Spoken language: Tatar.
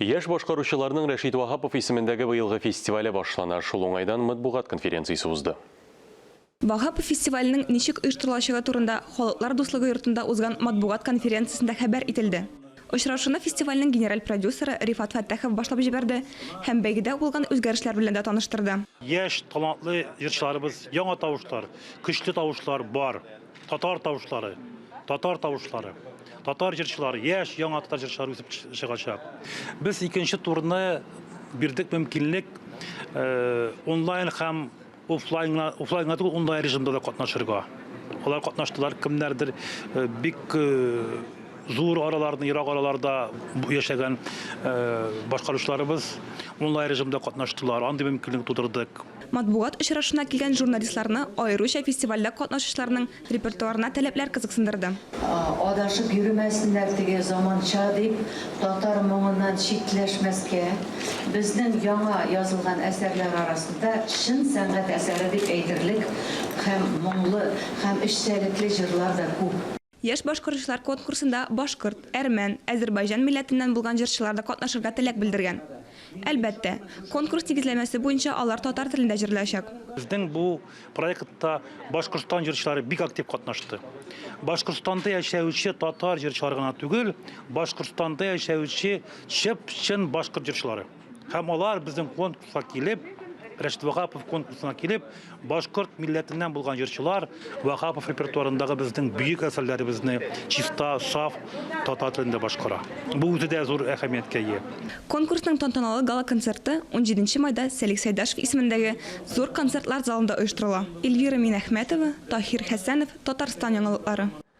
Яш башкаручыларның Рәшид Вахапов исемендәге быелгы фестивале башлана. Шул уңайдан матбугат конференциясе узды. Вахапов фестиваленең ничек оештырылачагы турында Халыклар дуслыгы йортында узган матбугат конференциясендә хәбәр ителде. Очрашуны фестивальнең генераль продюсеры Рифат Фәттахов башлап җибәрде һәм бәйгедә булган үзгәрешләр белән дә таныштырды. Яшь талантлы җырчыларыбыз, яңа тавышлар, көчле тавышлар бар. Татар тавышлары, татар җырчылары, яшь яңа татар җырчылары үсеп чыгачак. Без икенче турны бирдек мөмкинлек онлайн һәм офлайнга түгел онлайн режимда да катнашырга. Алар катнаштылар, кемнәрдер бик зур араларны, ерак араларда яшәгән башкаручыларыбыз онлайн режимда катнаштылар. Андый мөмкинлек тудырдык. Матбугат очрашуына килгән журналистларны аеруча фестивальдә катнашучыларның репертуарына таләпләр кызыксындырды. Адашып йөрмәсеннәр теге заманча дип, татар моңыннан читләшмәскә, безнең яңа язылган әсәрләр арасында чын сәнгать әсәре дип әйтерлек һәм моңлы һәм эшчәнлекле җырлар да күп. Яшь башкаручылар конкурсында башкорт, әрмән, Азәрбайҗан милләтеннән булган җырчылар да катнашырга теләк белдергән. Әлбәттә, конкурс тигезләмәсе буенча алар татар телендә җырлаячак. Безнең бу проектта Башкортстан җырчылары бик актив катнашты. Башкортстанда яшәүче татар җырчылары гына түгел, Башкортстанда яшәүче чын башкорт җырчылары. Һәм алар безнең конкурска килеп, Рәшид Вахапов конкурсына килеп, башкорт милләтеннән булган җырчылар Вахапов репертуарындагы безнең бөек әсәрләребезне чиста, саф татар телендә башкара. Бу үзе дә зур әһәмияткә ия. Конкурсның тантаналы гала-концерты 17 майда Сәлик Сәйдашев исемендәге зур концертлар залында оештырыла. Эльвира Минәхмәтова, Таһир Хәсәнов, Татарстан яңалыклары.